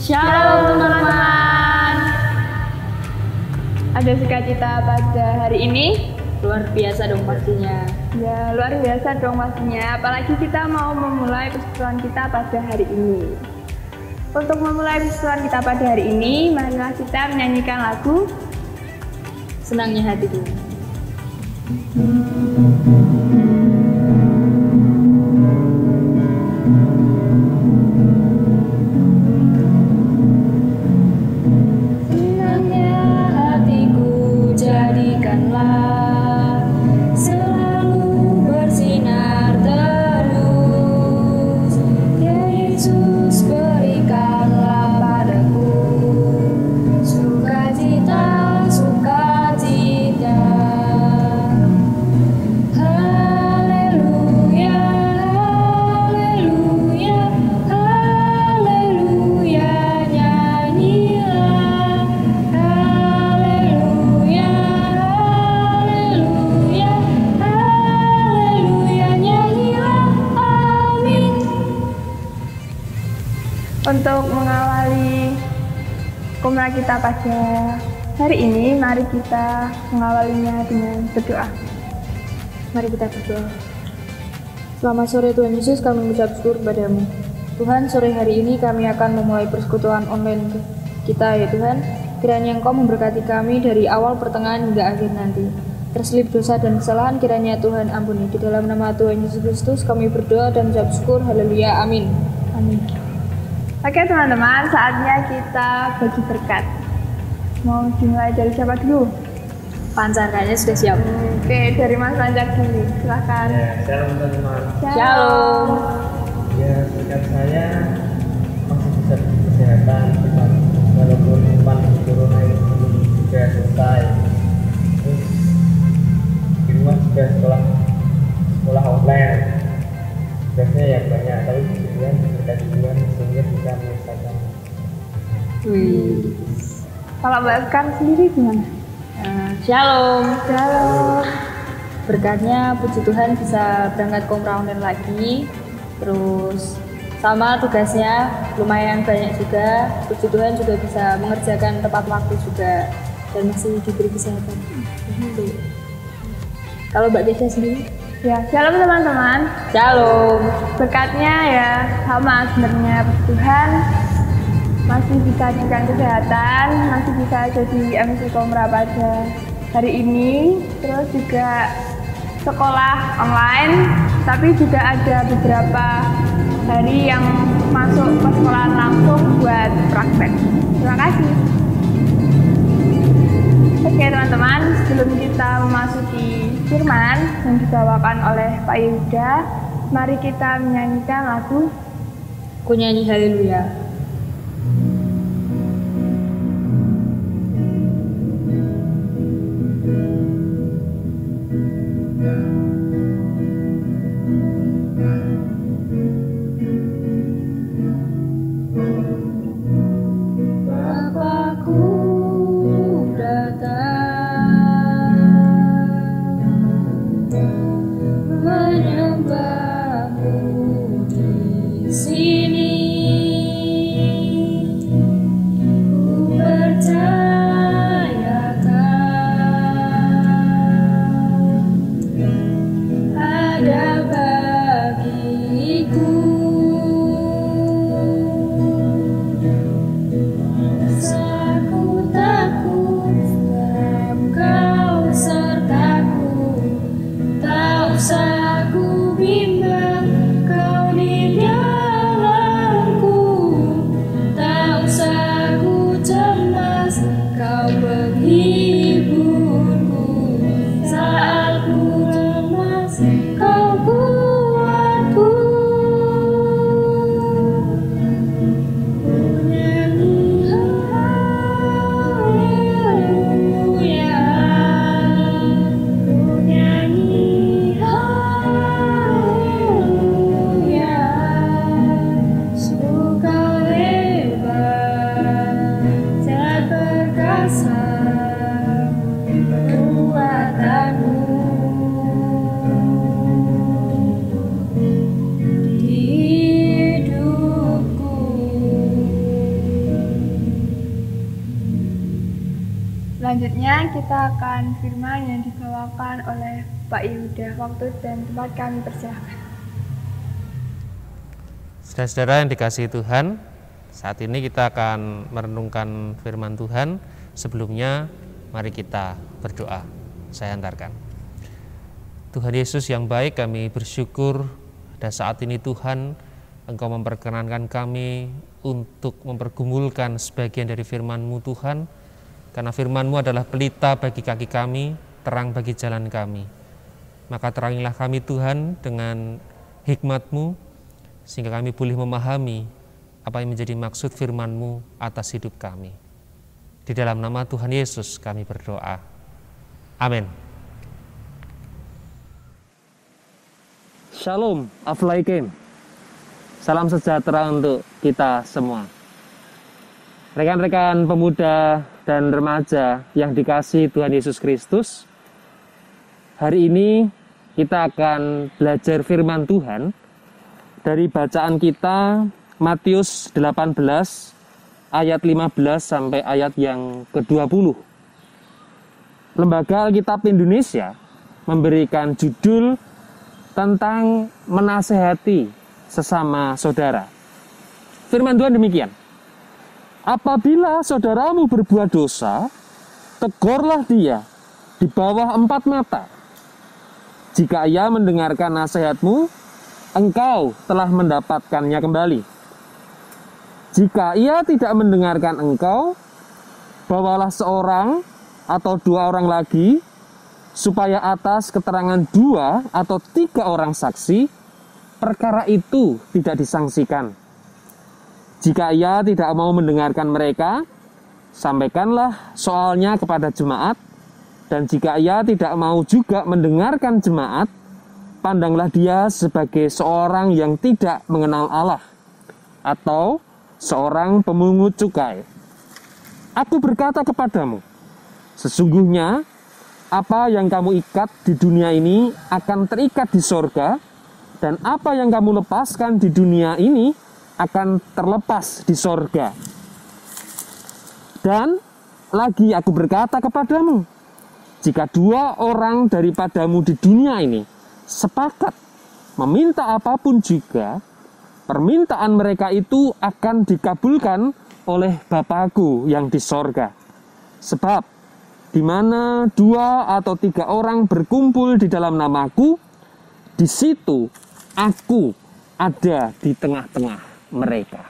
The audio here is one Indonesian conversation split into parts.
Shalom teman-teman. Ada sukacita pada hari ini? Luar biasa dong pastinya. Ya, luar biasa dong pastinya. Apalagi kita mau memulai persekutuan kita pada hari ini. Untuk memulai persekutuan kita pada hari ini, marilah kita menyanyikan lagu Senangnya Hatiku. Senangnya hatiku, jadikanlah selalu bersinar terus. Ya Yesus, berikanlah padaku sukacita, sukacita. Haleluya, haleluya, haleluya, nyanyilah. Haleluya, haleluya, haleluya, nyanyilah. Amin. untuk mengawali kumpulan kita pada hari ini. Mari kita mengawalinya dengan berdoa. Mari kita berdoa. Selamat sore Tuhan Yesus, kami mengucap syukur padamu. Tuhan, sore hari ini kami akan memulai persekutuan online kita ya Tuhan. Kiranya Engkau memberkati kami dari awal, pertengahan hingga akhir nanti. Terselip dosa dan kesalahan kiranya Tuhan ampuni. Di dalam nama Tuhan Yesus Kristus kami berdoa dan mengucap syukur. Haleluya, amin. Amin. Oke teman-teman, saatnya kita bagi berkat. Mau dimulai dari siapa dulu? Pancarkannya sudah siap. Oke, dari Mas Lanjak dulu. Silahkan. Ya, shalom teman-teman. Shalom. Ya, berkat saya masih bisa diberi kesehatan walaupun pandemi corona ini belum juga selesai. Terus di rumah juga sekolah online. Tugasnya yang banyak, tapi kemudian berkat Tuhan sehingga bisa menyelesaikan. Kalau Mbak Sekar sendiri gimana? Shalom. Shalom. Berkatnya puji Tuhan bisa berangkat ke umrah online lagi. Terus sama tugasnya lumayan banyak juga. Puji Tuhan juga bisa mengerjakan tepat waktu juga dan masih diberi kesehatan. Kalau Mbak Gesha sendiri? Ya, shalom teman-teman. Shalom. Berkatnya ya sama sebenarnya, puji Tuhan masih bisa diberikan kesehatan, masih bisa jadi MC Komra pada hari ini. Terus juga sekolah online, tapi juga ada beberapa hari yang masuk ke sekolahan langsung buat praktek. Terima kasih. Oke teman-teman, sebelum kita memasuki firman yang dibawakan oleh Pak Yehuda, mari kita menyanyikan lagu Ku nyanyi haleluya. Bapakku menyembahmu di sini. Selanjutnya kita akan firman yang dibawakan oleh Pak Yehuda. Waktu dan tempat kami persilahkan. Saudara-saudara yang dikasihi Tuhan, saat ini kita akan merenungkan firman Tuhan. Sebelumnya, mari kita berdoa. Saya antarkan. Tuhan Yesus yang baik, kami bersyukur pada saat ini Tuhan, Engkau memperkenankan kami untuk mempergumulkan sebagian dari firman-Mu Tuhan, karena firman-Mu adalah pelita bagi kaki kami, terang bagi jalan kami. Maka terangilah kami Tuhan dengan hikmat-Mu, sehingga kami boleh memahami apa yang menjadi maksud firman-Mu atas hidup kami. Di dalam nama Tuhan Yesus kami berdoa. Amin. Shalom, Aflaiken. Salam sejahtera untuk kita semua. Rekan-rekan pemuda dan remaja yang dikasihi Tuhan Yesus Kristus, hari ini kita akan belajar firman Tuhan dari bacaan kita Matius 18 ayat 15 sampai ayat yang ke-20. Lembaga Alkitab Indonesia memberikan judul tentang menasehati sesama saudara. Firman Tuhan demikian. Apabila saudaramu berbuat dosa, tegurlah dia di bawah 4 mata. Jika ia mendengarkan nasihatmu, engkau telah mendapatkannya kembali. Jika ia tidak mendengarkan engkau, bawalah seorang atau 2 orang lagi, supaya atas keterangan 2 atau 3 orang saksi, perkara itu tidak disangsikan. Jika ia tidak mau mendengarkan mereka, sampaikanlah soalnya kepada jemaat, dan jika ia tidak mau juga mendengarkan jemaat, pandanglah dia sebagai seorang yang tidak mengenal Allah, atau seorang pemungut cukai. Aku berkata kepadamu, sesungguhnya apa yang kamu ikat di dunia ini akan terikat di sorga, dan apa yang kamu lepaskan di dunia ini akan terlepas di sorga. Dan lagi aku berkata kepadamu, jika 2 orang daripadamu di dunia ini sepakat meminta apapun juga, permintaan mereka itu akan dikabulkan oleh Bapa-Ku yang di sorga. Sebab di mana 2 atau 3 orang berkumpul di dalam namaku, di situ aku ada di tengah-tengah mereka.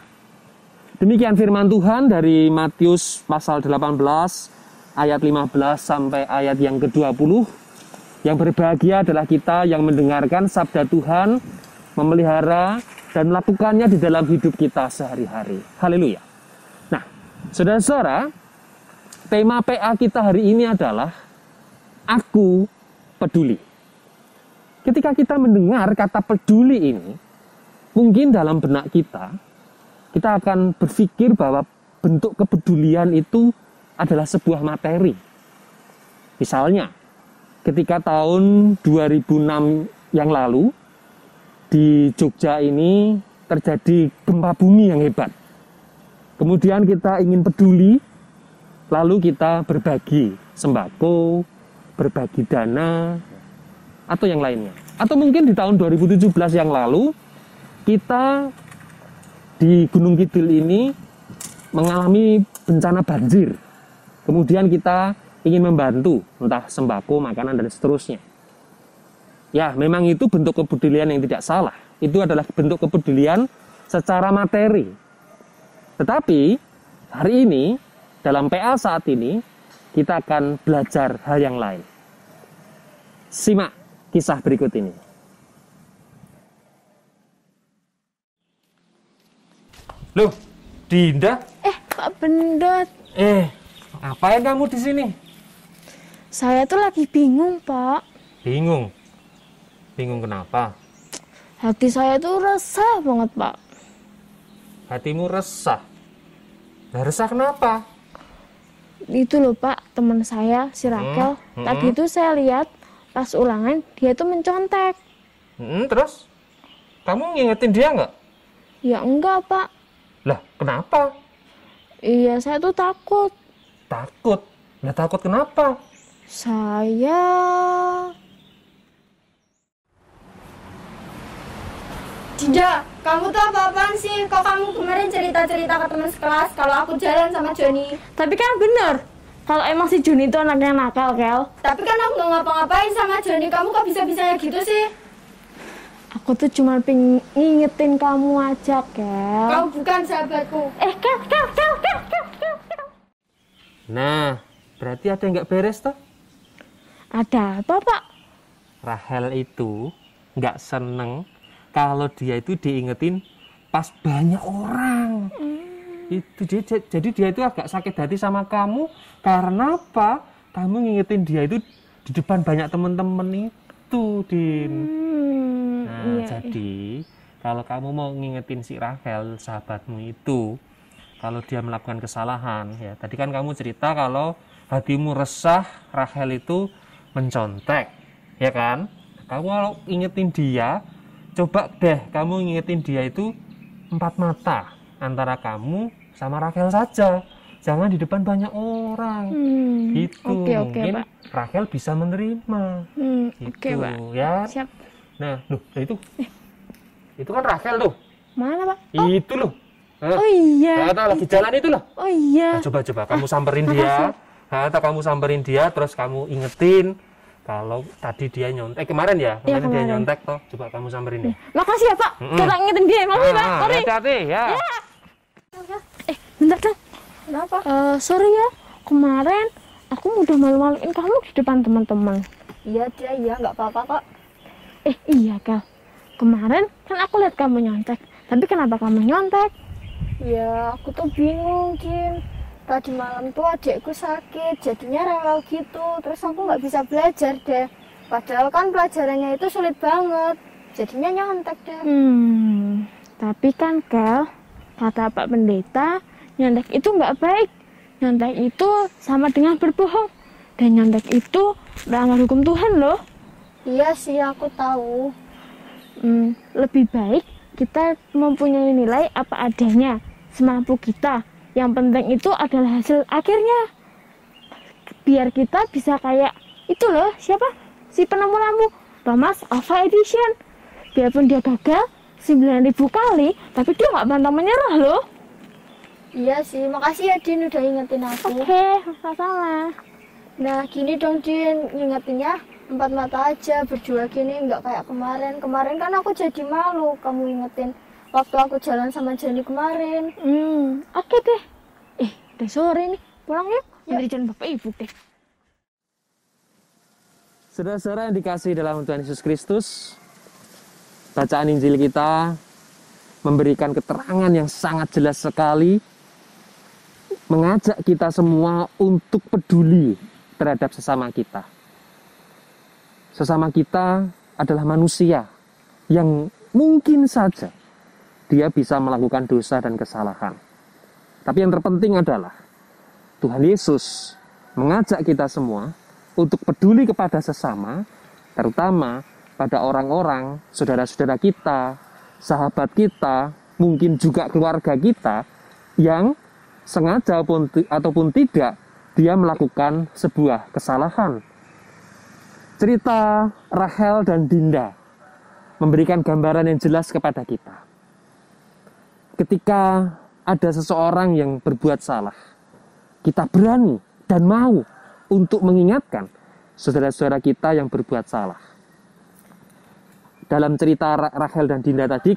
Demikian firman Tuhan dari Matius pasal 18 ayat 15 sampai ayat yang ke-20. Yang berbahagia adalah kita yang mendengarkan sabda Tuhan, memelihara dan melakukannya di dalam hidup kita sehari-hari. Haleluya. Nah, saudara-saudara, tema PA kita hari ini adalah Aku Peduli. Ketika kita mendengar kata peduli ini, mungkin dalam benak kita akan berpikir bahwa bentuk kepedulian itu adalah sebuah materi. Misalnya, ketika tahun 2006 yang lalu, di Jogja ini terjadi gempa bumi yang hebat. Kemudian kita ingin peduli, lalu kita berbagi sembako, berbagi dana, atau yang lainnya. Atau mungkin di tahun 2017 yang lalu, kita di Gunung Kidul ini mengalami bencana banjir. Kemudian kita ingin membantu, entah sembako, makanan, dan seterusnya. Ya, memang itu bentuk kepedulian yang tidak salah. Itu adalah bentuk kepedulian secara materi. Tetapi, hari ini, dalam PA saat ini, kita akan belajar hal yang lain. Simak kisah berikut ini. Loh, Dinda? Pak Bendot. Ngapain kamu di sini? Saya tuh lagi bingung, Pak. Bingung? Bingung kenapa? Hati saya tuh resah banget, Pak. Hatimu resah? Nah, resah kenapa? Itu loh, Pak, teman saya, si Rakel. Tadi itu saya lihat pas ulangan, dia tuh mencontek. Terus? Kamu ngingetin dia nggak? Ya enggak, Pak. Lah, kenapa? Iya, saya tuh takut. Takut? Lah takut kenapa? Saya Dinda, kamu tuh apa-apaan sih? Kok kamu kemarin cerita-cerita ke teman sekelas kalau aku jalan sama Joni? tapi kan bener kalau emang si Joni itu anaknya nakal, Kel. Tapi kan aku nggak ngapa-ngapain sama Joni. Kamu kok bisa-bisanya gitu sih? Aku tuh cuma pengen ngingetin kamu aja, Kel. Kau bukan sahabatku. Kel. Nah, berarti ada yang nggak beres toh? Ada apa, Pak? Rahel itu nggak seneng kalau dia itu diingetin pas banyak orang. Itu jadi dia itu agak sakit hati sama kamu karena apa? Kamu ngingetin dia itu di depan banyak teman-teman itu, Din. Nah, iya. jadi kalau kamu mau ngingetin si Rahel, sahabatmu itu, kalau dia melakukan kesalahan, ya tadi kan kamu cerita kalau hatimu resah, Rahel itu mencontek, ya kan? Kamu kalau ingetin dia, coba deh kamu ngingetin dia itu 4 mata antara kamu sama Rahel saja, jangan di depan banyak orang. Itu oke, mungkin Pak. Rahel bisa menerima. Oke, Gitu, Pak. ya. Siap. Nah, loh, itu kan Rahel tuh. Mana, Pak? Itu loh. Oh iya. Nah, lagi jalan itu loh. Oh iya. Nah, coba kamu samperin dia. Atau kamu samperin dia, terus kamu ingetin kalau tadi dia nyontek kemarin ya, Iya, dia kemarin. nyontek toh. Coba kamu samperin dia. Makasih ya, Pak. Kita ngingetin dia. Makasih, Pak. Sorry. Hati-hati ya. Bentar, dong. Kenapa? Sorry ya. Kemarin aku udah malu-maluin kamu di depan teman-teman. Iya, dia iya, nggak apa-apa kok. Iya, Kel. Kemarin kan aku lihat kamu nyontek. Tapi kenapa kamu nyontek? Ya, aku tuh bingung, Jin. Tadi malam tuh adikku sakit, jadinya rewel gitu. Terus aku nggak bisa belajar deh. Padahal kan pelajarannya itu sulit banget. Jadinya nyontek deh. Tapi kan, Kel, kata Pak Pendeta, nyontek itu nggak baik. Nyontek itu sama dengan berbohong. Dan nyontek itu melanggar hukum Tuhan loh. Iya sih, aku tahu. Lebih baik kita mempunyai nilai apa adanya, semampu kita. Yang penting itu adalah hasil akhirnya. Biar kita bisa kayak itu loh, siapa? Si penemu lampu, Thomas Alva Edison. Biarpun dia gagal 9.000 kali, tapi dia nggak pantang menyerah loh. Iya sih, makasih ya Din udah ingetin aku. Oke, nggak salah. Nah gini dong Din, ingetinnya 4 mata aja, berdua gini, nggak kayak kemarin. Kemarin kan aku jadi malu kamu ingetin waktu aku jalan sama Joni kemarin. Oke deh. Udah sore nih, pulang yuk. Nanti jalan bapak ibu deh. Saudara-saudara yang dikasihi dalam Tuhan Yesus Kristus, bacaan Injil kita memberikan keterangan yang sangat jelas sekali, mengajak kita semua untuk peduli terhadap sesama kita. Sesama kita adalah manusia yang mungkin saja dia bisa melakukan dosa dan kesalahan. Tapi yang terpenting adalah Tuhan Yesus mengajak kita semua untuk peduli kepada sesama, terutama pada orang-orang, saudara-saudara kita, sahabat kita, mungkin juga keluarga kita yang sengaja ataupun tidak dia melakukan sebuah kesalahan. Cerita Rahel dan Dinda memberikan gambaran yang jelas kepada kita. Ketika ada seseorang yang berbuat salah, kita berani dan mau untuk mengingatkan saudara-saudara kita yang berbuat salah. Dalam cerita Rahel dan Dinda tadi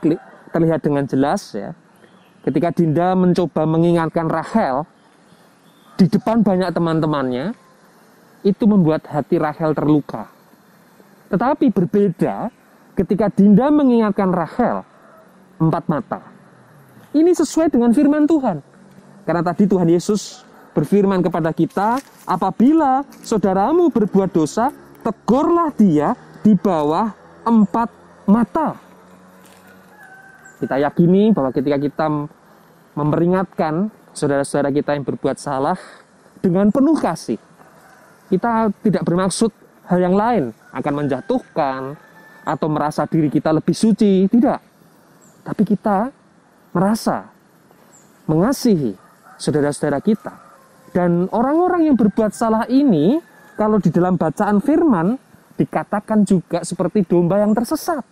terlihat dengan jelas ya, ketika Dinda mencoba mengingatkan Rahel di depan banyak teman-temannya, itu membuat hati Rahel terluka. Tetapi berbeda ketika Dinda mengingatkan Rahel 4 mata. Ini sesuai dengan firman Tuhan. Karena tadi Tuhan Yesus berfirman kepada kita, apabila saudaramu berbuat dosa, tegurlah dia di bawah 4 mata. Kita yakini bahwa ketika kita memperingatkan saudara-saudara kita yang berbuat salah dengan penuh kasih, kita tidak bermaksud hal yang lain, akan menjatuhkan atau merasa diri kita lebih suci, tidak. Tapi kita merasa mengasihi saudara-saudara kita Dan orang-orang yang berbuat salah ini, kalau di dalam bacaan firman, dikatakan juga seperti domba yang tersesat.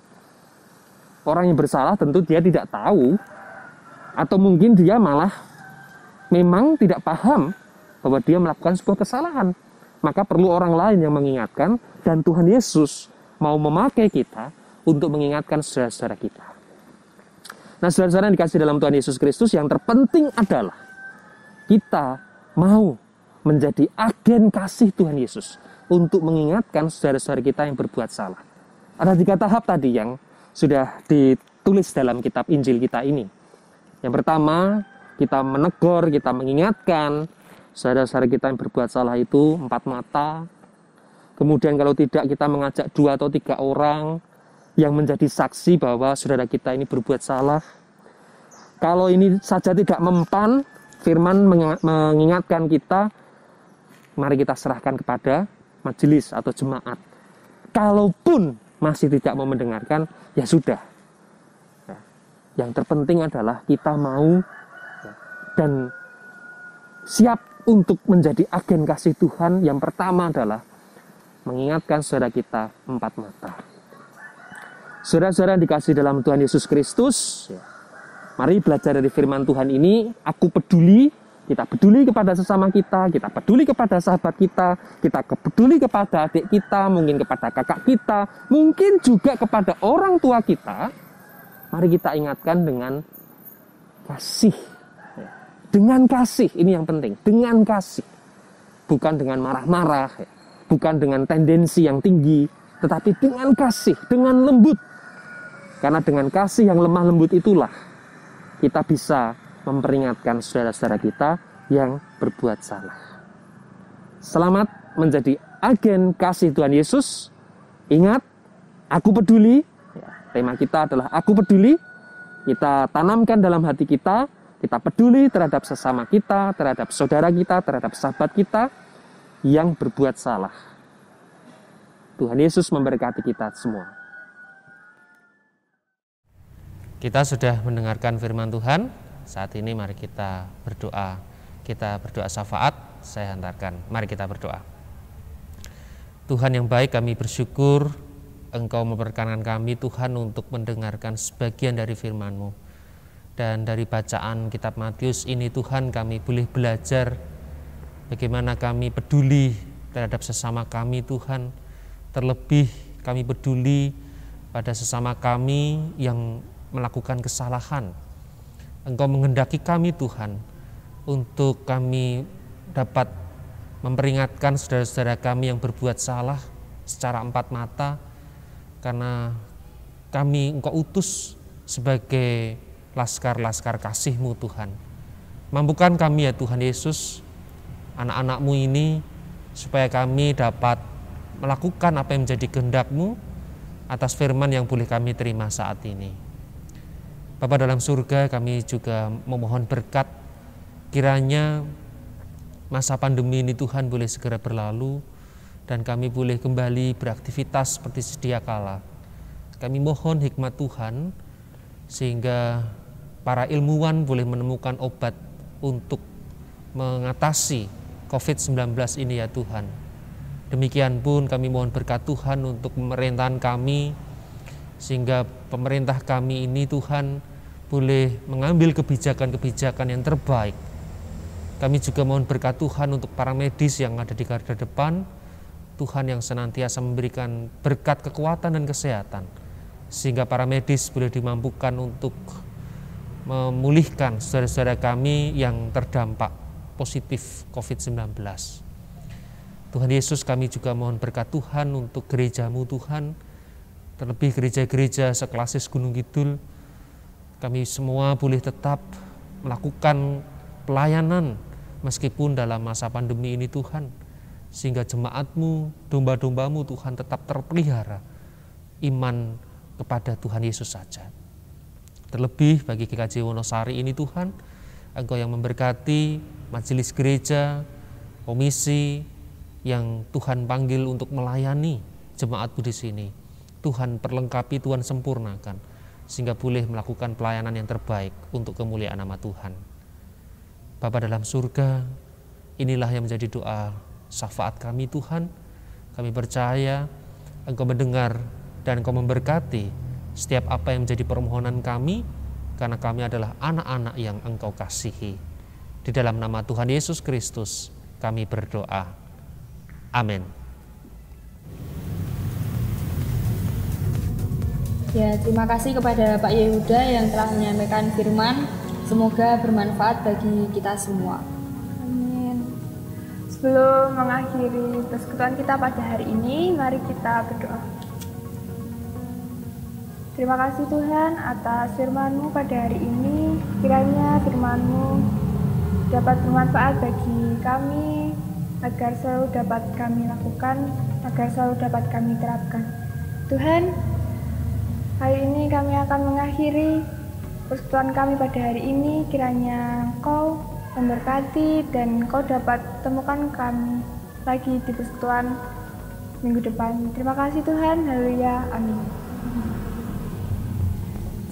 Orang yang bersalah tentu dia tidak tahu, atau mungkin dia malah memang tidak paham bahwa dia melakukan sebuah kesalahan. Maka perlu orang lain yang mengingatkan, dan Tuhan Yesus mau memakai kita untuk mengingatkan saudara-saudara kita. Nah, saudara-saudara yang dikasih dalam Tuhan Yesus Kristus, yang terpenting adalah kita mau menjadi agen kasih Tuhan Yesus untuk mengingatkan saudara-saudara kita yang berbuat salah. Ada 3 tahap tadi yang sudah ditulis dalam kitab Injil kita ini. Yang pertama, kita menegur, kita mengingatkan saudara-saudara kita yang berbuat salah itu 4 mata. Kemudian kalau tidak, kita mengajak 2 atau 3 orang yang menjadi saksi bahwa saudara kita ini berbuat salah. Kalau ini saja tidak mempan, firman mengingatkan kita, mari kita serahkan kepada majelis atau jemaat. Kalaupun masih tidak mau mendengarkan, ya sudah. Yang terpenting adalah kita mau dan siap untuk menjadi agen kasih Tuhan. Yang pertama adalah mengingatkan saudara kita 4 mata. Saudara-saudara yang dikasih dalam Tuhan Yesus Kristus, mari belajar dari firman Tuhan ini. Aku peduli, kita peduli kepada sesama kita peduli kepada sahabat kita peduli kepada adik kita, mungkin kepada kakak kita, mungkin juga kepada orang tua kita. Mari kita ingatkan dengan kasih. Dengan kasih, ini yang penting. Dengan kasih. Bukan dengan marah-marah, bukan dengan tendensi yang tinggi, tetapi dengan kasih, dengan lembut. Karena dengan kasih yang lemah lembut itulah kita bisa memperingatkan saudara-saudara kita yang berbuat salah. Selamat menjadi agen kasih Tuhan Yesus. Ingat, aku peduli. Tema kita adalah aku peduli. Kita tanamkan dalam hati kita. Kita peduli terhadap sesama kita, terhadap saudara kita, terhadap sahabat kita yang berbuat salah. Tuhan Yesus memberkati kita semua. Kita sudah mendengarkan firman Tuhan. Saat ini mari kita berdoa. Kita berdoa syafaat, saya hantarkan. Mari kita berdoa. Tuhan yang baik, kami bersyukur Engkau memperkenankan kami Tuhan untuk mendengarkan sebagian dari firman-Mu. Dan dari bacaan kitab Matius ini Tuhan, kami boleh belajar bagaimana kami peduli terhadap sesama kami Tuhan. Terlebih kami peduli pada sesama kami yang melakukan kesalahan. Engkau menghendaki kami Tuhan untuk kami dapat memperingatkan saudara-saudara kami yang berbuat salah secara 4 mata, karena kami Engkau utus sebagai laskar-laskar kasih-Mu Tuhan. Mampukan kami ya Tuhan Yesus, anak-anak-Mu ini, supaya kami dapat melakukan apa yang menjadi kehendak-Mu atas firman yang boleh kami terima saat ini. Bapa dalam surga, kami juga memohon berkat, kiranya masa pandemi ini Tuhan boleh segera berlalu dan kami boleh kembali beraktivitas seperti sedia kala. Kami mohon hikmat Tuhan sehingga para ilmuwan boleh menemukan obat untuk mengatasi COVID-19 ini ya Tuhan. Demikian pun kami mohon berkat Tuhan untuk pemerintahan kami, sehingga pemerintah kami ini Tuhan boleh mengambil kebijakan-kebijakan yang terbaik. Kami juga mohon berkat Tuhan untuk para medis yang ada di garda depan, Tuhan yang senantiasa memberikan berkat kekuatan dan kesehatan, sehingga para medis boleh dimampukan untuk memulihkan saudara-saudara kami yang terdampak positif COVID-19. Tuhan Yesus, kami juga mohon berkat Tuhan untuk gereja-Mu Tuhan, terlebih gereja-gereja seklasis Gunung Kidul. Kami semua boleh tetap melakukan pelayanan meskipun dalam masa pandemi ini Tuhan, sehingga jemaat-Mu, domba-domba-Mu Tuhan tetap terpelihara iman kepada Tuhan Yesus saja. Terlebih bagi GKJ Wonosari ini Tuhan, Engkau yang memberkati majelis gereja, komisi yang Tuhan panggil untuk melayani jemaat-Mu di sini. Tuhan perlengkapi, Tuhan sempurnakan, sehingga boleh melakukan pelayanan yang terbaik untuk kemuliaan nama Tuhan. Bapa dalam surga, Inilah yang menjadi doa syafaat kami Tuhan. Kami percaya Engkau mendengar dan Engkau memberkati setiap apa yang menjadi permohonan kami, karena kami adalah anak-anak yang Engkau kasihi. Di dalam nama Tuhan Yesus Kristus kami berdoa. Amin. Ya, terima kasih kepada Pak Yehuda yang telah menyampaikan firman. Semoga bermanfaat bagi kita semua. Amin. Sebelum mengakhiri persekutuan kita pada hari ini, mari kita berdoa. Terima kasih Tuhan atas firman-Mu pada hari ini. Kiranya firman-Mu dapat bermanfaat bagi kami, agar selalu dapat kami lakukan, agar selalu dapat kami terapkan. Tuhan, hari ini kami akan mengakhiri persekutuan kami pada hari ini. Kiranya Engkau memberkati dan Engkau dapat temukan kami lagi di persekutuan minggu depan. Terima kasih Tuhan, haleluya, amin.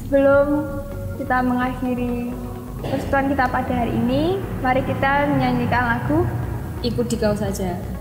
Sebelum kita mengakhiri persekutuan kita pada hari ini, mari kita menyanyikan lagu Ikuti Kau Saja.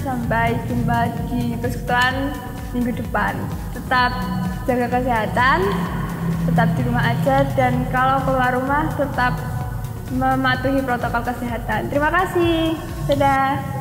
Sampai jumpa di persekutuan minggu depan. Tetap jaga kesehatan, tetap di rumah aja, dan kalau keluar rumah tetap mematuhi protokol kesehatan. Terima kasih. Dadah.